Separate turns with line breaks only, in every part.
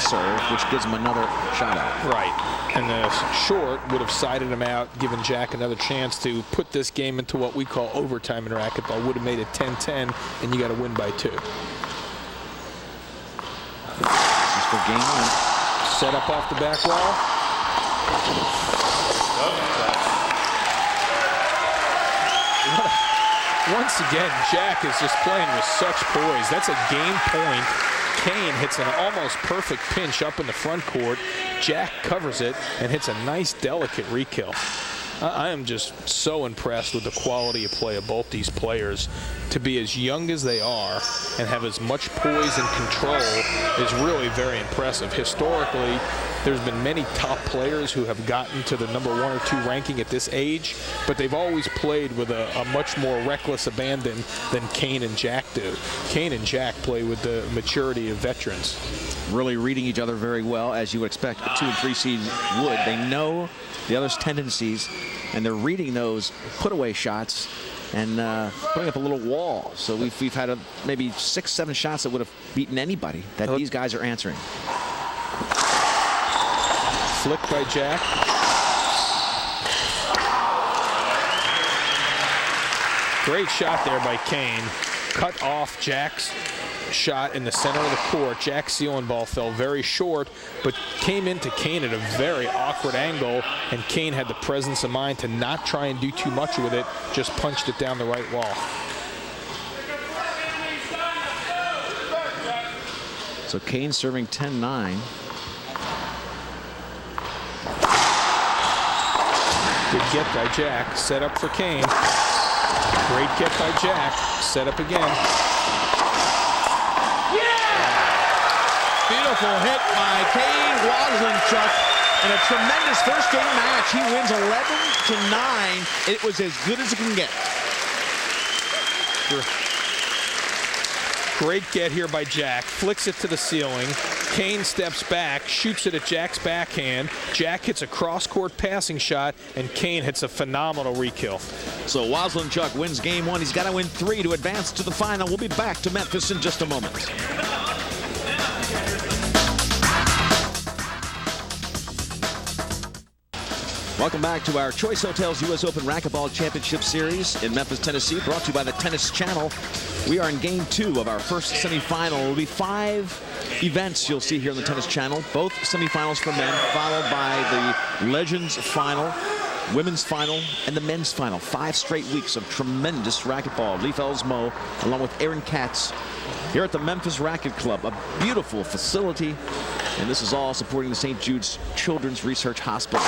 serve, which gives him another shot out.
Right. And the short would have sided him out, given Jack another chance to put this game into what we call overtime in racquetball. Would have made it 10-10, and you got to win by 2.
This is for game 1.
Set up off the back wall. Once again, Jack is just playing with such poise. That's a game point. Kane hits an almost perfect pinch up in the front court. Jack covers it and hits a nice, delicate re-kill. I am just so impressed with the quality of play of both these players. To be as young as they are and have as much poise and control is really very impressive. Historically, there's been many top players who have gotten to the number 1 or 2 ranking at this age, but they've always played with a much more reckless abandon than Kane and Jack do. Kane and Jack play with the maturity of veterans.
Really reading each other very well, as you would expect a 2 and 3 seed would. They know the other's tendencies, and they're reading those put-away shots and putting up a little wall. So we've had maybe 6-7 shots that would have beaten anybody that these guys are answering.
Flick by Jack. Great shot there by Kane. Cut off Jack's shot in the center of the court. Jack's ceiling ball fell very short, but came into Kane at a very awkward angle, and Kane had the presence of mind to not try and do too much with it, just punched it down the right wall.
So Kane serving 10-9.
Good get by Jack. Set up for Kane. Great get by Jack. Set up again.
Beautiful hit by Kane Waselenchuk in a tremendous first game match. He wins 11-9. It was as good as it can get.
Great get here by Jack. Flicks it to the ceiling. Kane steps back, shoots it at Jack's backhand. Jack hits a cross-court passing shot, and Kane hits a phenomenal re-kill.
So Waselenchuk wins game 1. He's got to win 3 to advance to the final. We'll be back to Memphis in just a moment. Welcome back to our Choice Hotels US Open Racquetball Championship Series in Memphis, Tennessee, brought to you by the Tennis Channel. We are in game 2 of our first semifinal. It will be 5 events you'll see here on the Tennis Channel, both semifinals for men, followed by the Legends Final, Women's Final, and the Men's Final. 5 straight weeks of tremendous racquetball. Leif Elsmo, along with Aaron Katz, here at the Memphis Racquet Club, a beautiful facility, and this is all supporting the St. Jude's Children's Research Hospital.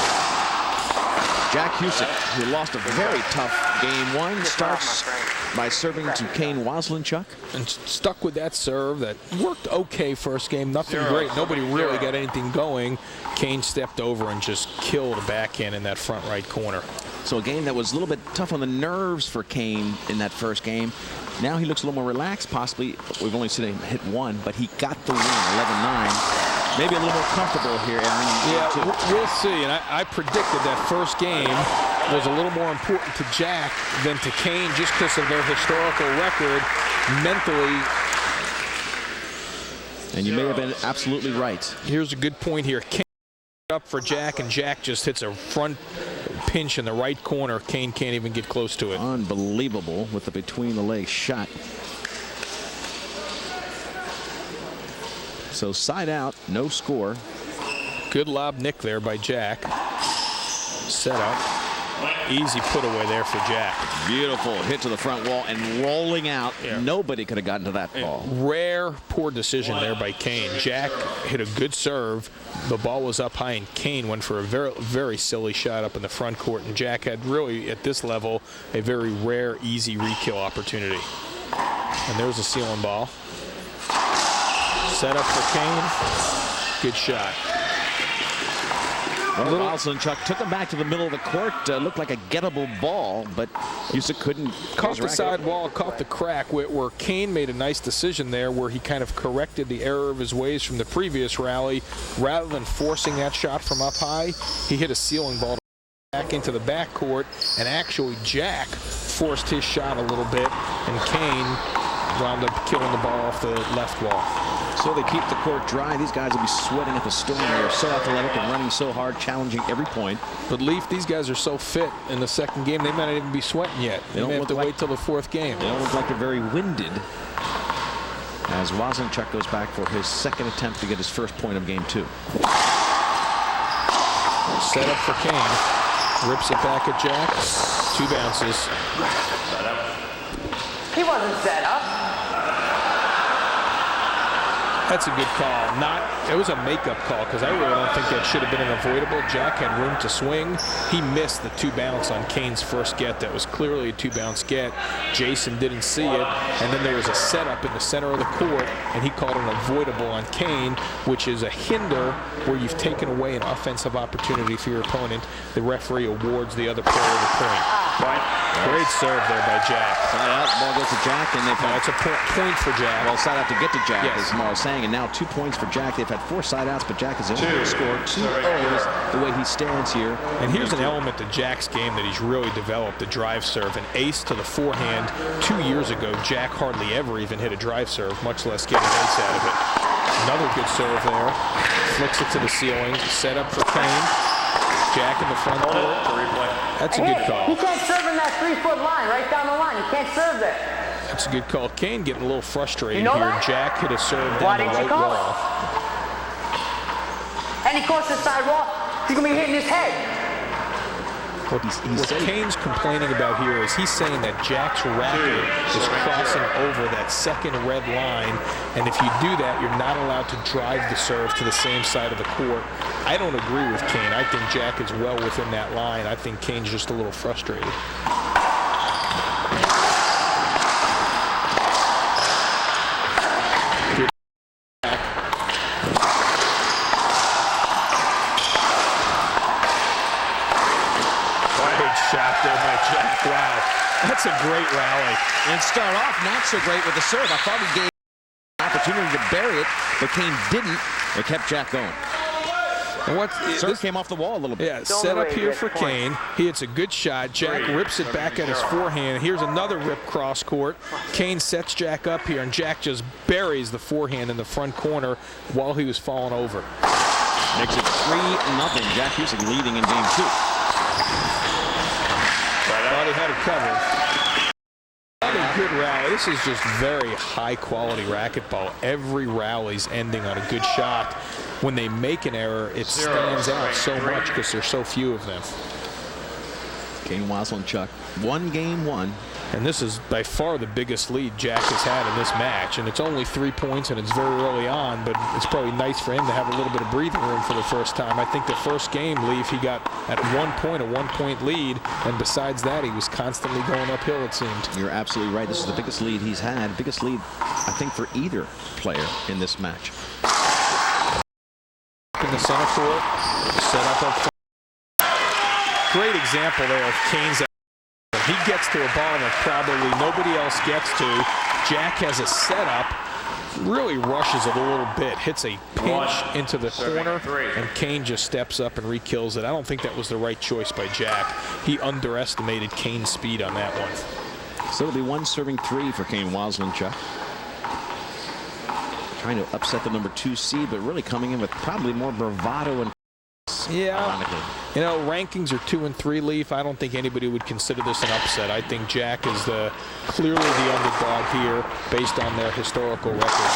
Jack Huczek, who lost a very tough game 1, starts by serving to Kane Waselenchuk.
And stuck with that serve that worked okay first game. Nothing great. Nobody really got anything going. Kane stepped over and just killed a backhand in that front right corner.
So a game that was a little bit tough on the nerves for Kane in that first game. Now he looks a little more relaxed, possibly. We've only seen him hit 1, but he got the win, 11-9. Maybe a little more comfortable here, Aaron.
Yeah, we'll see. And I predicted that first game was a little more important to Jack than to Kane just because of their historical record mentally.
And you may have been absolutely right.
Here's a good point here. Kane up for Jack, and Jack just hits a front pinch in the right corner. Kane can't even get close to it.
Unbelievable with the between-the-legs shot. So side out, no score.
Good lob nick there by Jack. Set up. Easy put away there for Jack.
Beautiful hit to the front wall and rolling out. Yeah. Nobody could have gotten to that ball.
Rare poor decision there by Kane. Jack hit a good serve. The ball was up high, and Kane went for a very, very silly shot up in the front court. And Jack had really, at this level, a very rare, easy re-kill opportunity. And there's a ceiling ball. Set up for Kane. Good shot.
Waselenchuk took him back to the middle of the court. Looked like a gettable ball, but Huczek couldn't.
Caught the side wall, caught the crack, where Kane made a nice decision there, where he kind of corrected the error of his ways from the previous rally. Rather than forcing that shot from up high, he hit a ceiling ball back into the backcourt, and actually Jack forced his shot a little bit, and Kane wound up killing the ball off the left wall.
So So they keep the court dry. These guys will be sweating at the storm. They're so athletic and running so hard, challenging every point.
But Leaf, these guys are so fit in the second game, they might not even be sweating yet. They may have to wait till the fourth game.
They don't look like they're very winded. As Waselenchuk goes back for his second attempt to get his first point of game 2.
Set up for Kane. Rips it back at Jack. 2 bounces.
He wasn't set up.
That's a good call. It was a makeup call because I really don't think that should have been an avoidable. Jack had room to swing. He missed the 2 bounce on Kane's first get. That was clearly a 2 bounce get. Jason didn't see it. And then there was a setup in the center of the court, and he called an avoidable on Kane, which is a hinder where you've taken away an offensive opportunity for your opponent. The referee awards the other player the point. Great serve there by Jack.
Side out, ball goes to Jack, and they've had
That's a point for Jack.
well, side out to get to Jack,
Yes.
as Mar was saying, and now 2 points for Jack. They've had 4 side outs, but Jack has only scored 2 O's the way he stands here.
And here's an element to Jack's game that he's really developed, the drive serve. An ace to the forehand. 2 years ago, Jack hardly ever even hit a drive serve, much less get an ace out of it. Another good serve there. Flicks it to the ceiling. Set up for Kane. Jack in the front court. That's a good call.
He can't serve in that 3-foot line, right down the line. He can't serve there.
That's a good call. Kane getting a little frustrated
You know
here.
that?
Jack hit a serve
Why
down the
didn't
right
you call
wall.
And he crossed the sidewalk. He's going to be hitting his head.
What Kane's complaining about here is he's saying that Jack's racket is crossing over that second red line, and if you do that, you're not allowed to drive the serve to the same side of the court. I don't agree with Kane. I think Jack is well within that line. I think Kane's just a little frustrated. Shot there by Jack. Wow, that's a great rally.
And start off not so great with the serve. I thought he gave an opportunity to bury it, but Kane didn't. It kept Jack going.
And
Serve came off the wall a little bit.
Yeah, set up here for Kane. He hits a good shot. Jack rips it back at his forehand. Here's another rip cross court. Kane sets Jack up here, and Jack just buries the forehand in the front corner while he was falling over.
Makes it 3-0. Jack Huczek leading in game 2.
Thought he had it covered. A good rally. This is just very high-quality racquetball. Every rally's ending on a good shot. When they make an error, it stands out so much because there's so few of them.
Kane Waselenchuk, 1 game 1.
And this is by far the biggest lead Jack has had in this match. And it's only 3 points, and it's very early on, but it's probably nice for him to have a little bit of breathing room for the first time. I think the first game, Leaf, he got at 1 point, a 1-point lead, and besides that, he was constantly going uphill, it seemed.
You're absolutely right. This is the biggest lead he's had. Biggest lead, I think, for either player in this match.
In the center court, set up front. Great example there of Kane's. He gets to a ball that probably nobody else gets to. Jack has a setup, really rushes it a little bit, hits a pinch into the corner, and Kane just steps up and re-kills it. I don't think that was the right choice by Jack. He underestimated Kane's speed on that one.
So it'll be 1 serving 3 for Kane Waselenchuk. Trying to upset the number 2 seed, but really coming in with probably more bravado and ironically.
You know, rankings are 2 and 3, Leaf. I don't think anybody would consider this an upset. I think Jack is clearly the underdog here based on their historical record.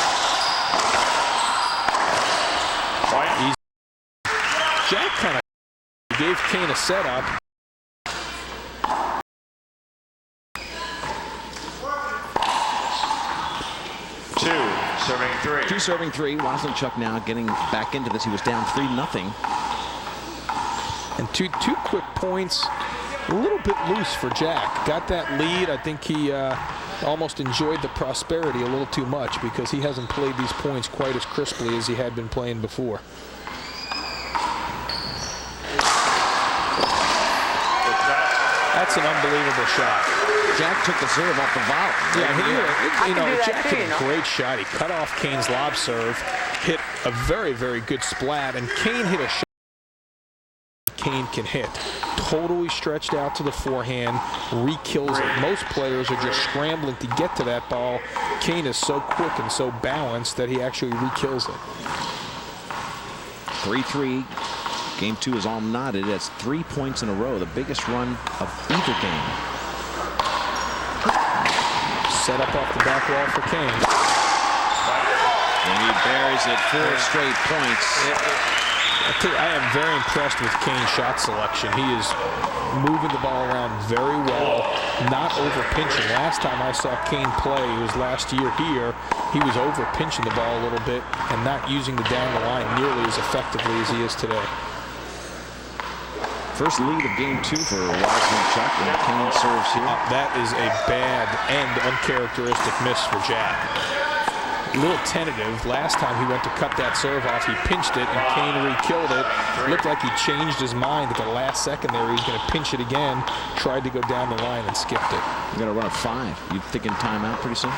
Jack kind of gave Kane a setup.
Two serving 3. Waselenchuk now getting back into this. He was down 3-0.
And two quick points, a little bit loose for Jack. Got that lead. I think he almost enjoyed the prosperity a little too much because he hasn't played these points quite as crisply as he had been playing before. That's an unbelievable shot.
Jack took the serve off the volley.
Yeah, Jack hit a great shot. He cut off Kane's lob serve, hit a very, very good splat, and Kane hit a shot Kane can hit. Totally stretched out to the forehand, re-kills it. Most players are just scrambling to get to that ball. Kane is so quick and so balanced that he actually re-kills it.
3-3. Game 2 is all knotted. That's 3 points in a row, the biggest run of either game.
Set up off the back wall for Kane.
And he buries it 4 straight points.
I am very impressed with Kane's shot selection. He is moving the ball around very well, not over pinching. Last time I saw Kane play, it was last year here, he was over pinching the ball a little bit and not using the down the line nearly as effectively as he is today.
First lead of game 2 for Waselenchuk, and Kane serves here.
That is a bad and uncharacteristic miss for Jack. A little tentative. Last time he went to cut that serve off, he pinched it, and Kane re-killed it. Looked like he changed his mind at the last second there. He was going to pinch it again, tried to go down the line and skipped it.
You got to run a 5. You thinking timeout pretty soon?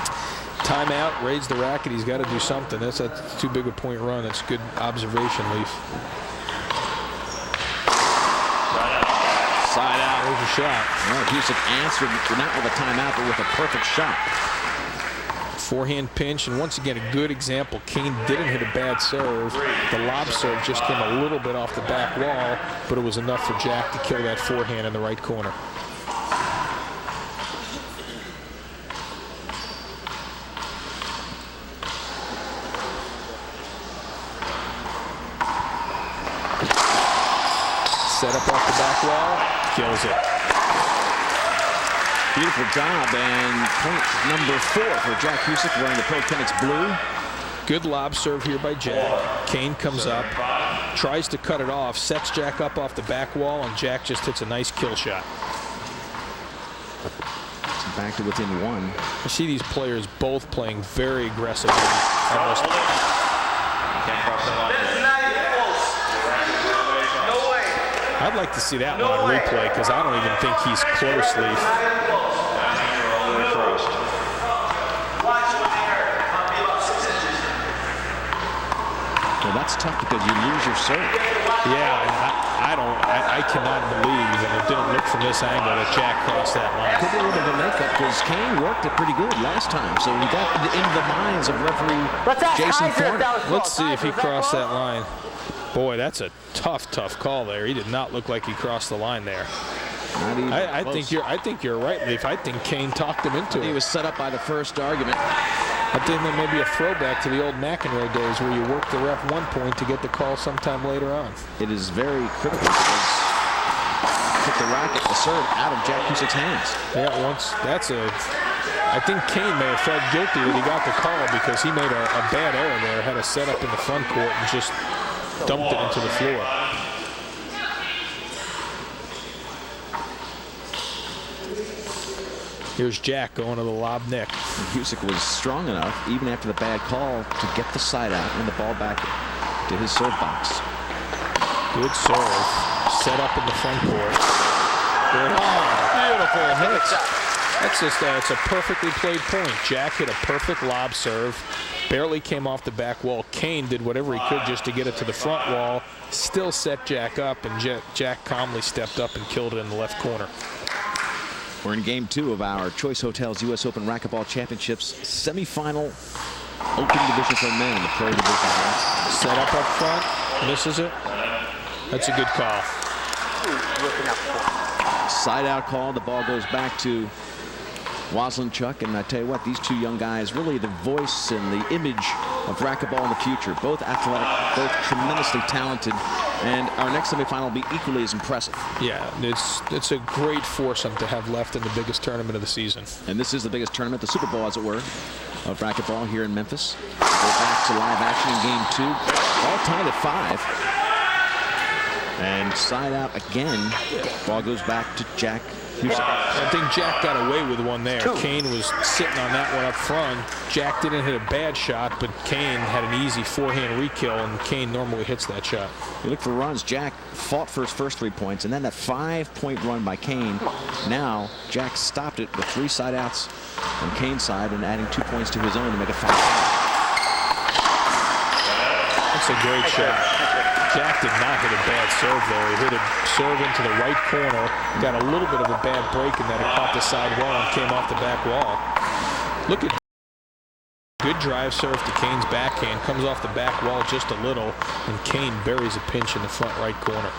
Timeout, raise the racket. He's got to do something. That's too big a point run. That's good observation, Leaf.
Side out.
There's a shot.
Well, Huczek answered not with a timeout, but with a perfect shot.
Forehand pinch, and once again, a good example. Kane didn't hit a bad serve. The lob serve just came a little bit off the back wall, but it was enough for Jack to kill that forehand in the right corner. Set up off the back wall, kills it.
Beautiful job, and point number 4 for Jack Huczek wearing the Pro Tennis blue.
Good lob serve here by Jack. Kane comes up, tries to cut it off, sets Jack up off the back wall, and Jack just hits a nice kill shot.
Back to within 1.
I see these players both playing very aggressively. Almost. I'd like to see that one on replay because I don't even think he's close, Leaf.
Well, that's tough because you lose your serve.
Yeah, I cannot believe that it didn't look from this angle that Jack crossed that line.
Could be a little bit of a makeup because Kane worked it pretty good last time, so he got into the minds of referee Jason Thorne.
Let's see if he crossed that line. Boy, that's a tough call there. He did not look like he crossed the line there. I think you're right, Leaf. I think Kane talked him into it.
He was set up by the first argument.
I think that may be a throwback to the old McEnroe days where you work the ref one point to get the call sometime later on.
It is very critical because took the racket, the serve out of Jack Huczek's hands.
Yeah, I think Kane may have felt guilty that he got the call because he made a bad error there, had a set up in the front court and just dumped it into the floor. Here's Jack going to the lob nick.
Huczek was strong enough, even after the bad call, to get the side out and the ball back to his serve box.
Good serve. Set up in the front court. Beautiful hit. It's a perfectly played point. Jack hit a perfect lob serve. Barely came off the back wall. Kane did whatever he could just to get it to the front wall. Still set Jack up, and Jack calmly stepped up and killed it in the left corner.
We're in game 2 of our Choice Hotels US Open Racquetball Championships semifinal Open Division for men in the Pro Division.
Set up front, misses it. That's a good call.
Side out call. The ball goes back to Waselenchuk, and I tell you what, these two young guys really the voice and the image of racquetball in the future. Both athletic, both tremendously talented, and our next semifinal will be equally as impressive.
Yeah, it's a great foursome to have left in the biggest tournament of the season.
And this is the biggest tournament, the Super Bowl, as it were, of racquetball here in Memphis. We'll go back to live action in game 2. All tied at 5. And side out again. Ball goes back to Jack Huczek.
I think Jack got away with one there. Kane was sitting on that one up front. Jack didn't hit a bad shot, but Kane had an easy forehand re-kill, and Kane normally hits that shot.
You look for runs. Jack fought for his first 3 points, and then that 5-point run by Kane. Now Jack stopped it with 3 side outs on Kane's side and adding 2 points to his own to make it 5.
That's a great shot. Jack did not hit a bad serve there. He hit a serve into the right corner, got a little bit of a bad break in that it caught the side wall and came off the back wall. Look at good drive serve to Kane's backhand, comes off the back wall just a little, and Kane buries a pinch in the front right corner.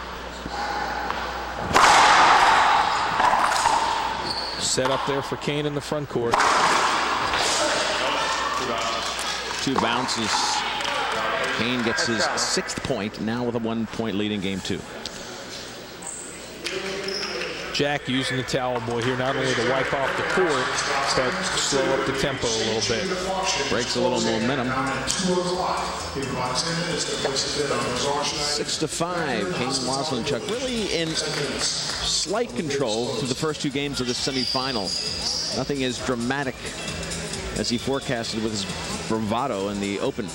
Set up there for Kane in the front court.
2 bounces. Kane gets his 6th point, now with a 1-point lead in game 2.
Jack using the towel boy here, not only to wipe off the court, but slow up the tempo a little bit.
Breaks a little momentum. 6-5. Kane Waselenchuk really in slight control through the first 2 games of the semifinal. Nothing as dramatic as he forecasted with his bravado in the Open.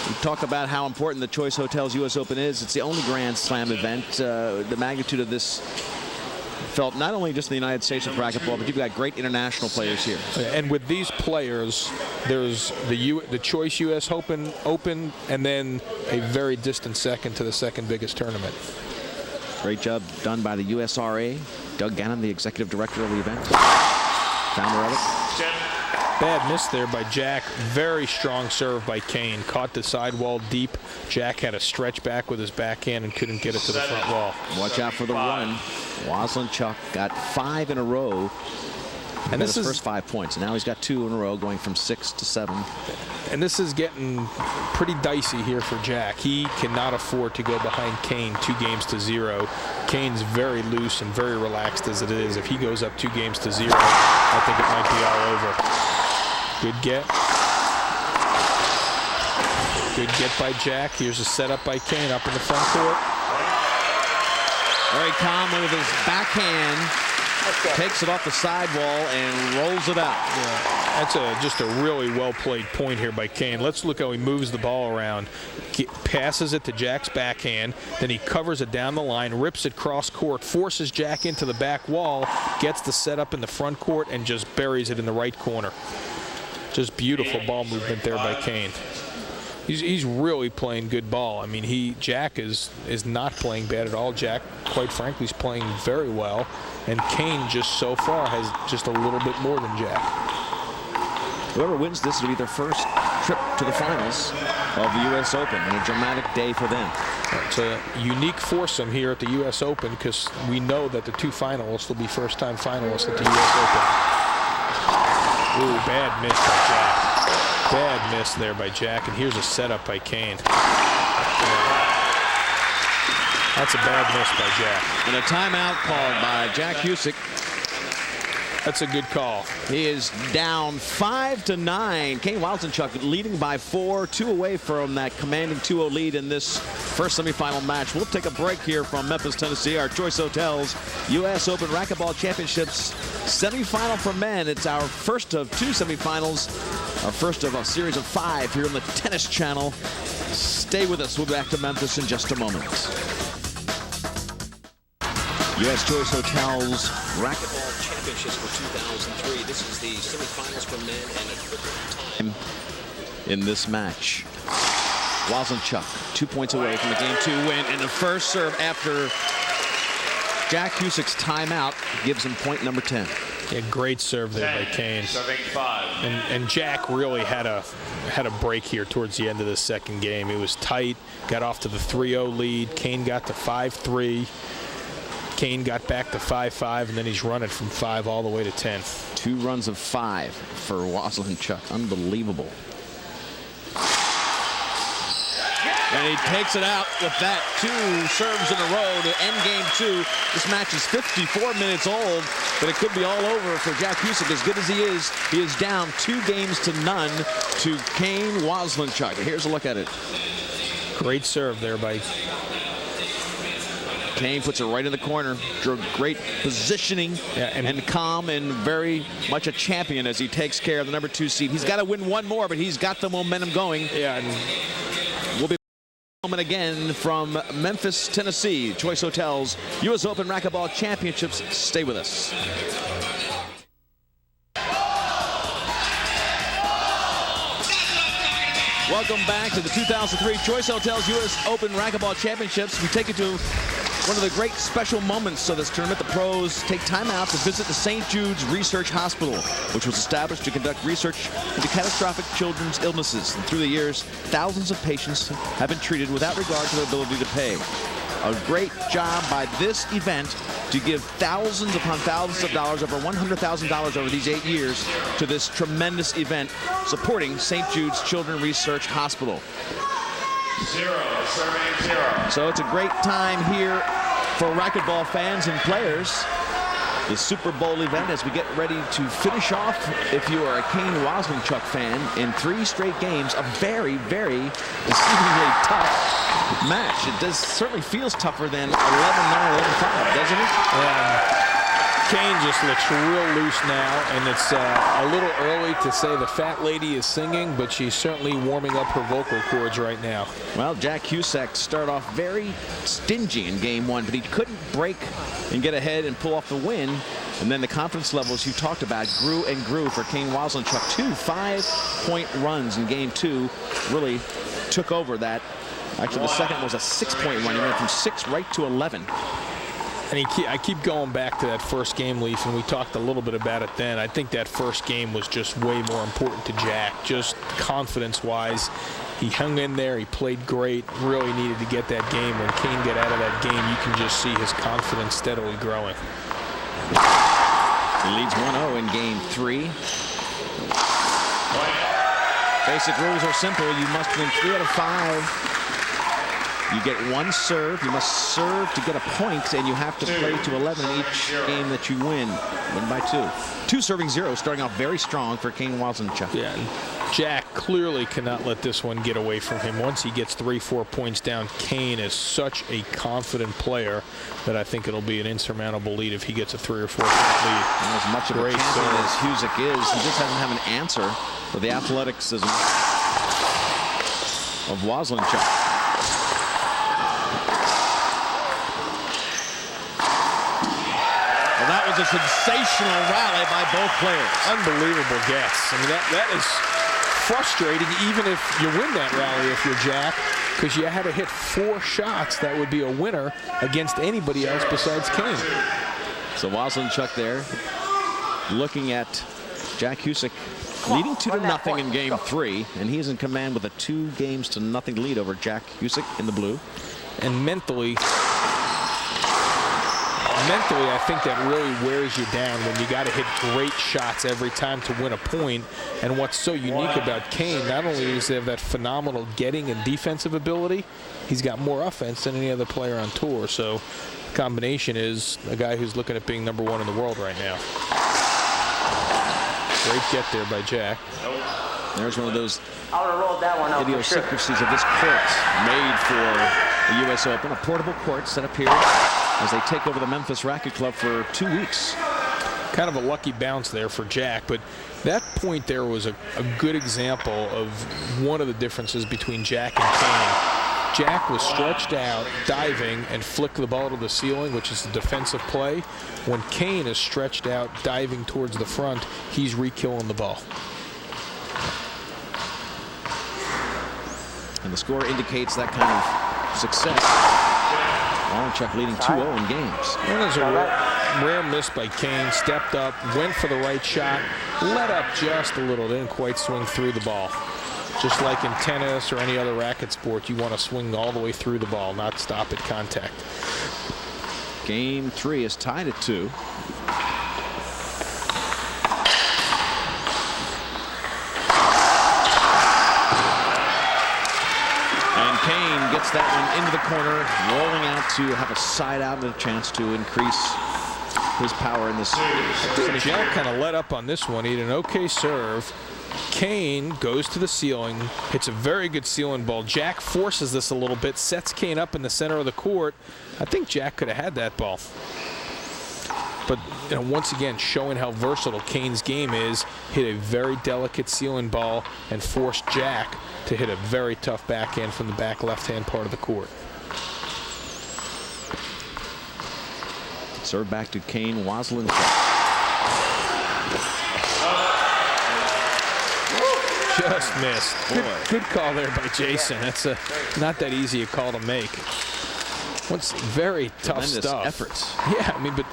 We talk about how important the Choice Hotels US Open is. It's the only Grand Slam event. The magnitude of this felt not only just in the United States with racquetball, but you've got great international players here.
And with these players, there's the Choice US Open, and then a very distant second to the second biggest tournament.
Great job done by the USRA. Doug Gannon, the executive director of the event, founder of it.
Bad miss there by Jack. Very strong serve by Kane. Caught the sidewall deep. Jack had a stretch back with his backhand and couldn't get it to the front wall.
Watch out for the run. Waselenchuk got 5 in a row. And this is his first 5 points. And now he's got 2 in a row, going from 6 to 7.
And this is getting pretty dicey here for Jack. He cannot afford to go behind Kane 2-0. Kane's very loose and very relaxed as it is. If he goes up 2-0, I think it might be all over. Good get. Good get by Jack. Here's a setup by Kane up in the front court.
Very calm with his backhand. Takes it off the sidewall and rolls it out.
Yeah, that's just a really well-played point here by Kane. Let's look how he moves the ball around. Passes it to Jack's backhand, then he covers it down the line, rips it cross court, forces Jack into the back wall, gets the setup in the front court, and just buries it in the right corner. Just beautiful ball movement there by Kane. He's really playing good ball. I mean, Jack is not playing bad at all. Jack, quite frankly, is playing very well. And Kane just so far has just a little bit more than Jack.
Whoever wins this will be their first trip to the finals of the US Open, and a dramatic day for them.
It's a unique foursome here at the US Open because we know that the 2 finalists will be first-time finalists at the US Open. Ooh, bad miss by Jack. Bad miss there by Jack, and here's a setup by Kane. That's a bad miss by Jack.
And a timeout called by Jack Huczek.
That's a good call.
He is down 5-9. Kane Waselenchuk leading by 4, 2 away from that commanding 2-0 lead in this first semifinal match. We'll take a break here from Memphis, Tennessee. Our Choice Hotels US Open Racquetball Championships semifinal for men. It's our first of 2 semifinals, our first of a series of 5 here on the Tennis Channel. Stay with us. We'll be back to Memphis in just a moment. US Choice Hotels Racquetball Championships for 2003. This is the semifinals for men and a triple time in this match. Waselenchuk 2 points away from the game 2 win, and the first serve after Jack Huczek's timeout gives him point number 10.
Yeah, great serve there by Kane. And Jack really had a break here towards the end of the second game. It was tight, got off to the 3-0 lead. Kane got to 5-3. Kane got back to 5-5, and then he's running from 5 all the way to 10.
2 runs of 5 for Waselenchuk. Unbelievable. And he takes it out with that 2 serves in a row to end game 2. This match is 54 minutes old, but it could be all over for Jack Huczek. As good as he is down 2-0 to Kane Waselenchuk. Here's a look at it.
Great serve there by
Kane. Puts it right in the corner. Great positioning, and calm, and very much a champion as he takes care of the number 2 seed. He's got to win 1 more, but he's got the momentum going.
Yeah, and
we'll be again from Memphis, Tennessee. Choice Hotels US Open Racquetball Championships. Stay with us.
Welcome back to the 2003 Choice Hotels US Open Racquetball Championships. We take you to one of the great special moments of this tournament. The pros take time out to visit the St. Jude's Research Hospital, which was established to conduct research into catastrophic children's illnesses. And through the years, thousands of patients have been treated without regard to their ability to pay. A great job by this event to give thousands upon thousands of dollars, over $100,000 over these 8 years, to this tremendous event supporting St. Jude's Children's Research Hospital.
0, serving 0.
So it's a great time here for racquetball fans and players. The Super Bowl event as we get ready to finish off, if you are a Kane Waselenchuk fan, in 3 straight games, a very, very exceedingly tough match. It certainly feels tougher than 11-9, 11-5, doesn't it?
Kane just looks real loose now, and it's a little early to say the fat lady is singing, but she's certainly warming up her vocal cords right now.
Well, Jack Huczek started off very stingy in game 1, but he couldn't break and get ahead and pull off the win. And then the confidence levels you talked about grew and grew for Kane Waselenchuk. 2 5-point runs in game 2 really took over that. Actually, the second was a 6-point run. He went from 6 right to 11.
And I keep going back to that first game, Leaf, and we talked a little bit about it then. I think that first game was just way more important to Jack, just confidence-wise. He hung in there. He played great. Really needed to get that game. When Kane got out of that game, you can just see his confidence steadily growing.
He leads 1-0 in game 3. Basic rules are simple. You must win 3 out of 5. You get 1 serve. You must serve to get a point, and you have to play to 11 in each game that you win by 2. 2 serving 0, starting off very strong for Kane Waselenchuk.
Yeah, and Jack clearly cannot let this one get away from him. Once he gets 3-4 points down, Kane is such a confident player that I think it'll be an insurmountable lead if he gets a 3 or 4 point lead.
And as much of a champion as Huczek is, he just doesn't have an answer for the athleticism of Waselenchuk. That was a sensational rally by both players.
Unbelievable gets. I mean, that is frustrating even if you win that rally if you're Jack, because you had to hit 4 shots that would be a winner against anybody else besides Kane.
So Waselenchuk there looking at Jack Huczek leading 2-0 in game 3, and he's in command with a 2-0 lead over Jack Huczek in the blue.
And mentally, I think that really wears you down when you got to hit great shots every time to win a point. And what's so unique about Kane, not only does he have that phenomenal getting and defensive ability, he's got more offense than any other player on tour. So the combination is a guy who's looking at being #1 in the world right now. Great get there by Jack.
There's one of those
I would have rolled that one out.
idiosyncrasies of this court made for the US Open, a portable court set up here as they take over the Memphis Racket Club for 2 weeks.
Kind of a lucky bounce there for Jack, but that point there was a good example of one of the differences between Jack and Kane. Jack was stretched out, diving, and flicked the ball to the ceiling, which is a defensive play. When Kane is stretched out, diving towards the front, he's re-killing the ball.
And the score indicates that kind of success. Waselenchuk leading 2-0 in games.
And there's a rare miss by Kane. Stepped up, went for the right shot, let up just a little, didn't quite swing through the ball. Just like in tennis or any other racket sport, you want to swing all the way through the ball, not stop at contact.
Game 3 is tied at 2. Kane gets that one into the corner, rolling out to have a side out and a chance to increase his power in this.
Jack kind of let up on this one. He had an okay serve. Kane goes to the ceiling, hits a very good ceiling ball. Jack forces this a little bit, sets Kane up in the center of the court. I think Jack could have had that ball. But you know, once again, showing how versatile Kane's game is, hit a very delicate ceiling ball and forced Jack to hit a very tough backhand from the back left-hand part of the court.
Serve back to Kane Waselenchuk.
just missed. Good call there by Jason. That's not that easy a call to make. What's very tough stuff.
Efforts.
Yeah, I mean, but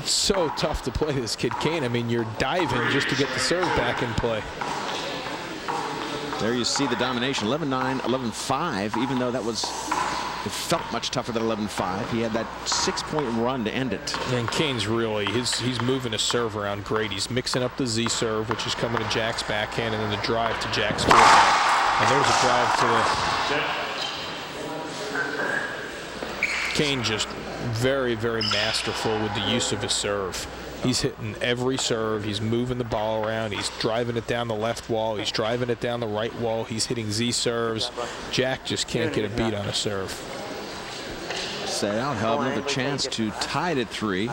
so tough to play this kid Kane. I mean, you're diving just to get the serve back in play.
There you see the domination, 11-9, 11-5, even though that was, it felt much tougher than 11-5. He had that 6-point run to end it.
And Kane's really, he's moving his serve around great. He's mixing up the Z serve, which is coming to Jack's backhand, and then the drive to Jack's forehand. And there's a drive to the... Kane just very, very masterful with the use of his serve. He's hitting every serve. He's moving the ball around. He's driving it down the left wall. He's driving it down the right wall. He's hitting Z serves. Jack just can't get a beat on a serve.
Set out, have another chance to tie it at 3.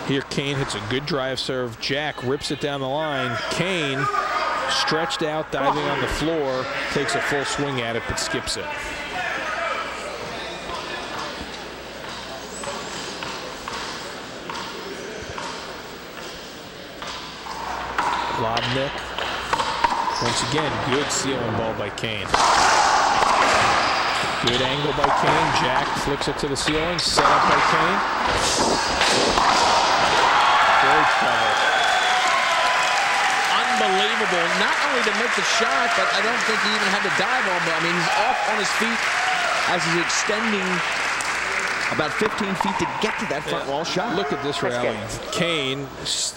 Here, Kane hits a good drive serve. Jack rips it down the line. Kane, stretched out, diving on the floor, takes a full swing at it, but skips it. Lobnick. Once again, good ceiling ball by Kane. Good angle by Kane. Jack flicks it to the ceiling. Set up by Kane. Great cover.
Unbelievable. Not only to make the shot, but I don't think he even had to dive on it. I mean, he's off on his feet as he's extending about 15 feet to get to that front wall shot.
Look at this rally. Kane,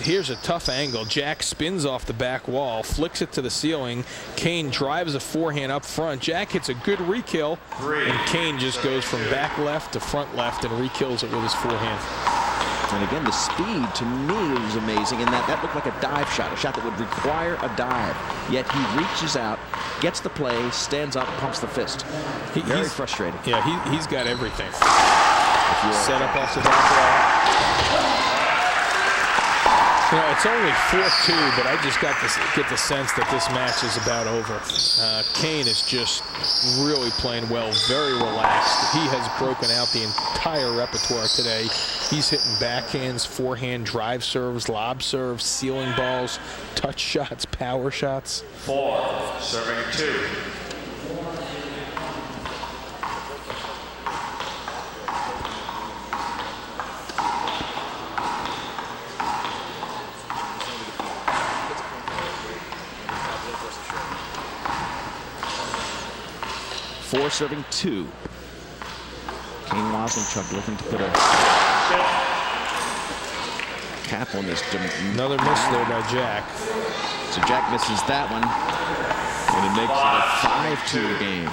here's a tough angle. Jack spins off the back wall, flicks it to the ceiling. Kane drives a forehand up front. Jack hits a good re-kill, and Kane just goes from back left to front left and re-kills it with his forehand.
And again, the speed to me was amazing in that looked like a dive shot, a shot that would require a dive. Yet he reaches out, gets the play, stands up, pumps the fist. Very frustrating.
Yeah, he's got everything. Set up off the back wall. You know, it's only 4-2, but I just get the sense that this match is about over. Kane is just really playing well, very relaxed. He has broken out the entire repertoire today. He's hitting backhands, forehand, drive serves, lob serves, ceiling balls, touch shots, power shots.
4, serving 2.
Four serving 2. Kane Waselenchuk looking to put a cap on this.
Another miss there by Jack.
So Jack misses that one, and it makes it a 5-2 game.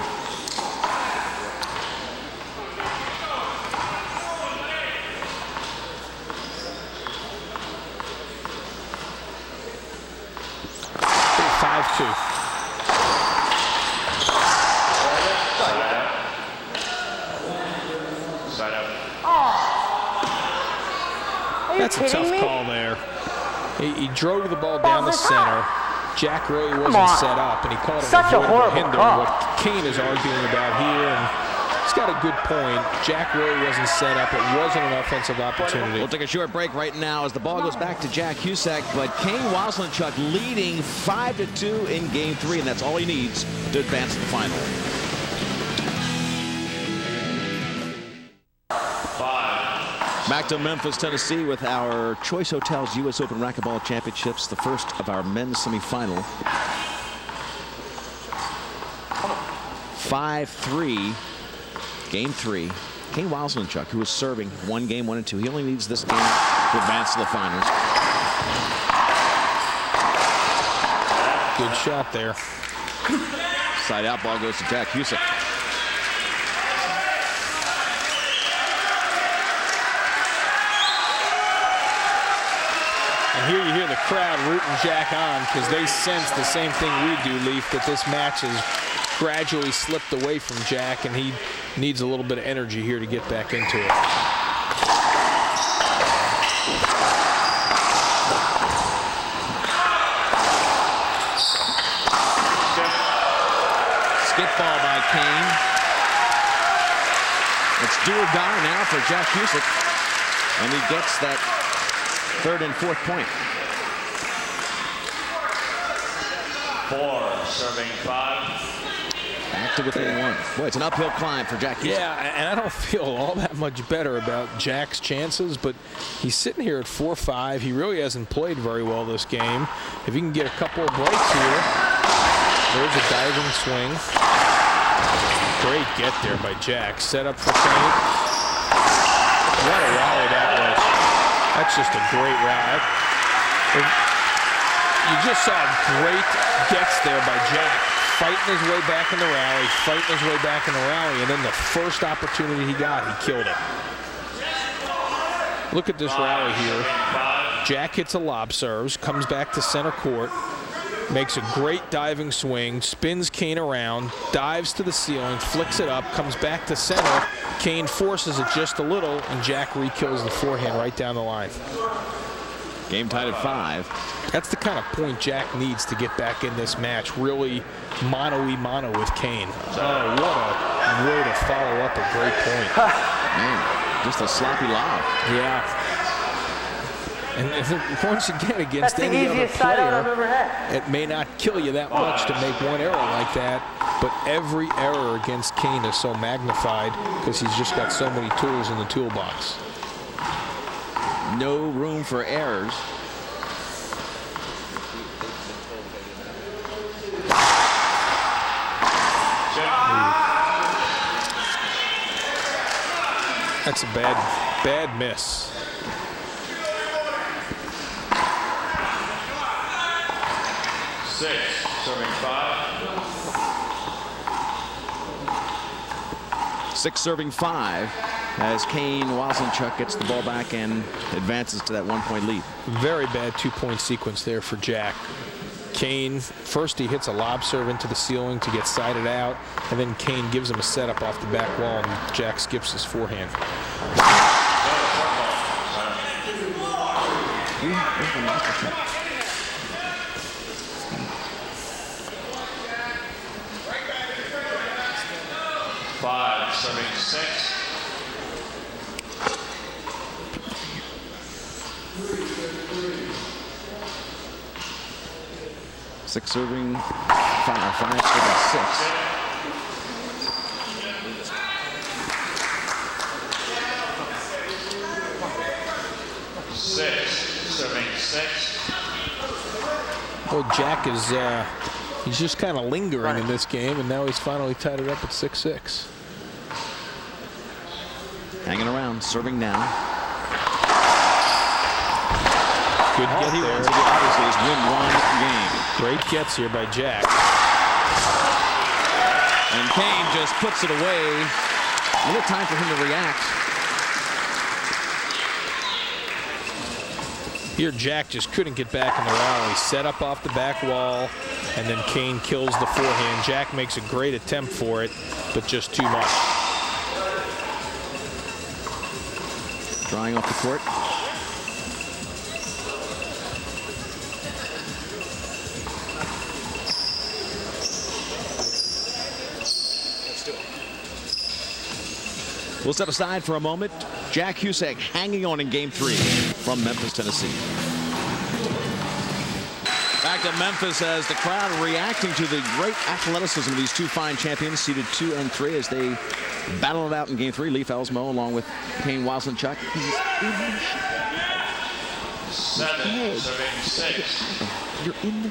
That's a tough call there. He drove the ball down the center. Jack really wasn't set up, and he called it
Such a horrible
hinder.
call.
What Kane is arguing about here, and he's got a good point. Jack really wasn't set up. It wasn't an offensive opportunity.
We'll take a short break right now as the ball goes back to Jack Huczek, but Kane Waselenchuk leading 5-2 in Game 3, and that's all he needs to advance to the final. Back to Memphis, Tennessee with our Choice Hotels US Open Racquetball Championships, the first of our men's semifinal. 5-3, Game 3. Kane Waselenchuk, who is serving one game, 1 and 2. He only needs this game to advance to the finals.
Good shot there.
Side out, ball goes to Jack Huczek.
And here you hear the crowd rooting Jack on because they sense the same thing we do, Leaf, that this match has gradually slipped away from Jack, and he needs a little bit of energy here to get back into it.
Skip ball by Kane. It's do or die now for Jack Huczek, and he gets that third and fourth point.
4, serving 5.
Back to within 1. Boy, it's an uphill climb for Jack Huczek.
Yeah, and I don't feel all that much better about Jack's chances, but he's sitting here at 4-5. He really hasn't played very well this game. If he can get a couple of breaks here, there's a diving swing. Great get there by Jack. Set up for Kane. What a rally that was. That's just a great rally. You just saw great gets there by Jack. Fighting his way back in the rally, and then the first opportunity he got, he killed it. Look at this rally here. Jack hits a lob serves, comes back to center court, makes a great diving swing, spins Kane around, dives to the ceiling, flicks it up, comes back to center. Kane forces it just a little, and Jack re-kills the forehand right down the line.
Game tied at 5.
That's the kind of point Jack needs to get back in this match. Really mano-y-mano with Kane. Oh, what a way to follow up a great point.
Man, just a sloppy lob.
Yeah. And once again, against
That's the
any other
easiest side out I've
player,
ever had.
it may not kill you that much to make one error like that, but every error against Kane is so magnified because he's just got so many tools in the toolbox.
No room for errors.
That's a bad miss.
Serving 5.
6 serving 5 as Kane Waselenchuk gets the ball back and advances to that 1-point lead.
Very bad 2-point sequence there for Jack. Kane, first he hits a lob serve into the ceiling to get sided out, and then Kane gives him a setup off the back wall, and Jack skips his forehand.
Serving 6.
6 serving 5 serving 6.
6 serving 6.
Well, Jack is he's just kind of lingering in this game, and now he's finally tied it up at 6-6.
Hanging around, serving now.
Good get
All he
there.
wants to do, obviously, is win one game.
Great gets here by Jack.
And Kane just puts it away. A little time for him to react.
Here, Jack just couldn't get back in the rally. Set up off the back wall, and then Kane kills the forehand. Jack makes a great attempt for it, but just too much.
Drawing off the court. We'll step aside for a moment. Jack Huczek hanging on in game 3 from Memphis, Tennessee. Back to Memphis as the crowd reacting to the great athleticism of these two fine champions, seeded 2 and 3, as they battle it out in game 3. Leif Elsmo along with Kane Waselenchuk.
7 serving 6.
You're in the